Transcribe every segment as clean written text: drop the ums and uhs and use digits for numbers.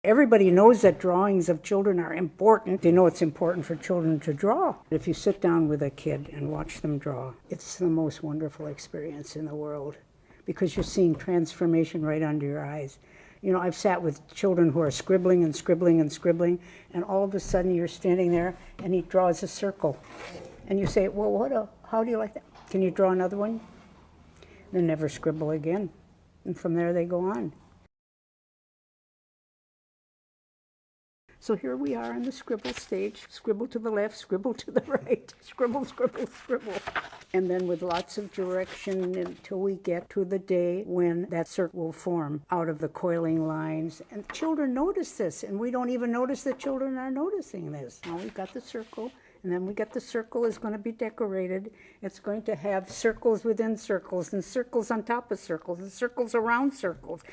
Everybody knows that drawings of children are important. They know it's important for children to draw. If you sit down with a kid and watch them draw, it's the most wonderful experience in the world because you're seeing transformation right under your eyes. You know, I've sat with children who are scribbling and scribbling and scribbling, and all of a sudden you're standing there and he draws a circle. And you say, well, how do you like that? Can you draw another one? They never scribble again. And from there they go on. So here we are on the scribble stage. Scribble to the left, scribble to the right, scribble, scribble, scribble. And then with lots of direction until we get to the day when that circle will form out of the coiling lines. And children notice this, and we don't even notice that children are noticing this. Now we've got the circle, and then we get the circle is going to be decorated. It's going to have circles within circles, and circles on top of circles, and circles around circles.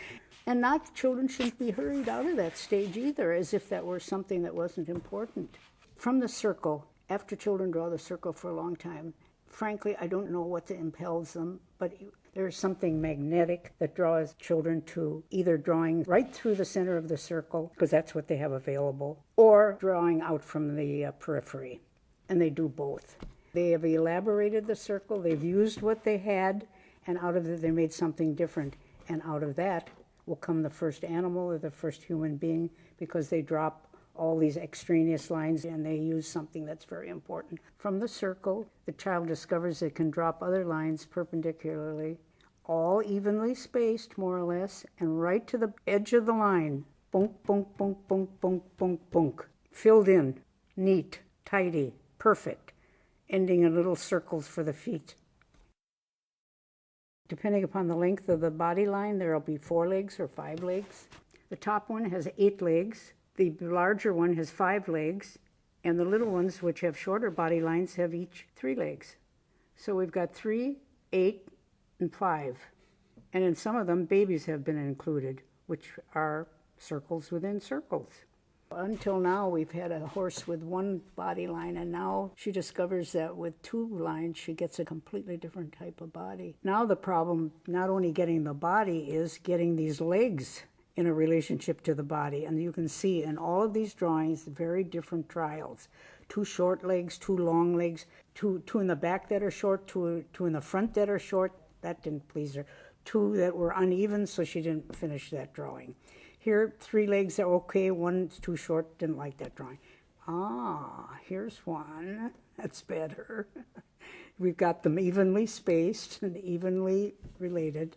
And not children shouldn't be hurried out of that stage either, as if that were something that wasn't important. From the circle, after children draw the circle for a long time, frankly, I don't know what impels them, but there's something magnetic that draws children to either drawing right through the center of the circle, because that's what they have available, or drawing out from the periphery. And they do both. They have elaborated the circle, they've used what they had, and out of it they made something different. And out of that will come the first animal or the first human being, because they drop all these extraneous lines and they use something that's very important. From the circle, the child discovers it can drop other lines perpendicularly, all evenly spaced, more or less, and right to the edge of the line. Bunk, bunk, bunk, bunk, bunk, bunk, bunk. Filled in, neat, tidy, perfect, ending in little circles for the feet. Depending upon the length of the body line, there will be 4 legs or 5 legs. The top one has 8 legs. The larger one has 5 legs. And the little ones, which have shorter body lines, have each 3 legs. So we've got 3, 8, and 5. And in some of them, babies have been included, which are circles within circles. Until now, we've had a horse with 1 body line, and now she discovers that with 2 lines, she gets a completely different type of body. Now the problem, not only getting the body, is getting these legs in a relationship to the body. And you can see in all of these drawings, very different trials. 2 short legs, 2 long legs, two in the back that are short, two in the front that are short. That didn't please her. 2 that were uneven, so she didn't finish that drawing. Here, 3 legs are okay, 1's too short, didn't like that drawing. Here's one, that's better. We've got them evenly spaced and evenly related.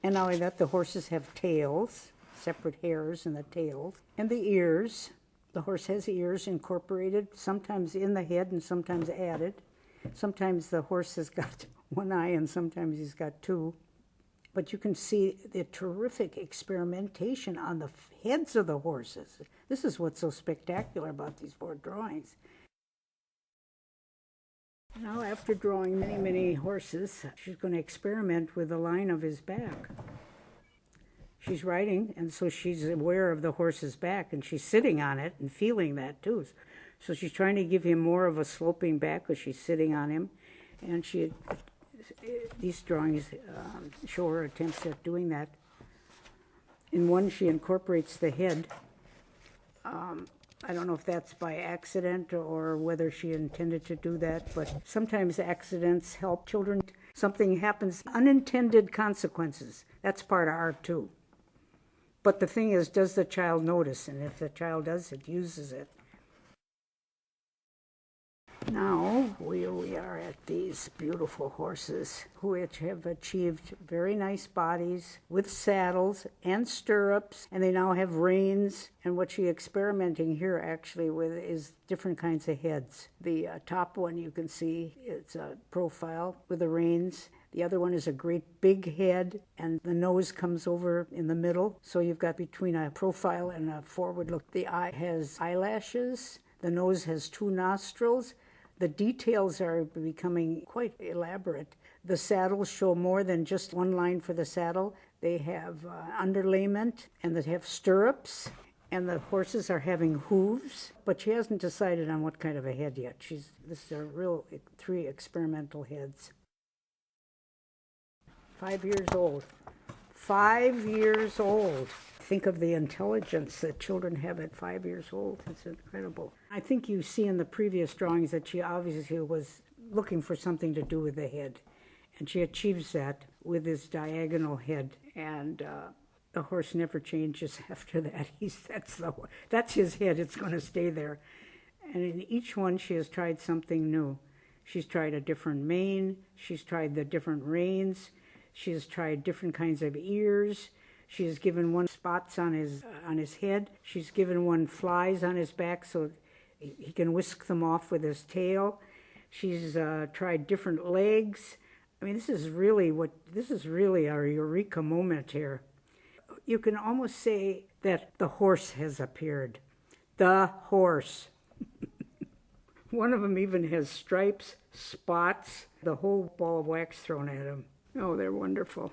And not only that, the horses have tails, separate hairs in the tails. And the ears, the horse has ears incorporated, sometimes in the head and sometimes added. Sometimes the horse has got 1 eye and sometimes he's got 2. But you can see the terrific experimentation on the heads of the horses. This is what's so spectacular about these 4 drawings. Now, after drawing many, many horses, she's going to experiment with the line of his back. She's writing, and so she's aware of the horse's back, and she's sitting on it and feeling that too. So she's trying to give him more of a sloping back because she's sitting on him, and these drawings show her attempts at doing that. In one, she incorporates the head. I don't know if that's by accident or whether she intended to do that, but sometimes accidents help children. Something happens, unintended consequences. That's part of art too. But the thing is, does the child notice? And if the child does, it uses it. Now we are at these beautiful horses which have achieved very nice bodies with saddles and stirrups, and they now have reins. And what she's experimenting here actually with is different kinds of heads. The top one you can see, it's a profile with the reins. The other one is a great big head, and the nose comes over in the middle. So you've got between a profile and a forward look. The eye has eyelashes. The nose has 2 nostrils. The details are becoming quite elaborate. The saddles show more than just 1 line for the saddle. They have underlayment, and they have stirrups, and the horses are having hooves, but she hasn't decided on what kind of a head yet. This is a real 3 experimental heads. 5 years old. 5 years old. think of the intelligence that children have at 5 years old. It's incredible. I think you see in the previous drawings that she obviously was looking for something to do with the head. And she achieves that with this diagonal head. And the horse never changes after that. That's his head. It's going to stay there. And in each one, she has tried something new. She's tried a different mane. She's tried the different reins. She has tried different kinds of ears. She has given one spots on his head. She's given one flies on his back so he can whisk them off with his tail. She's tried different legs. I mean, this is really our eureka moment here. You can almost say that the horse has appeared. The horse. One of them even has stripes, spots, the whole ball of wax thrown at him. Oh, they're wonderful.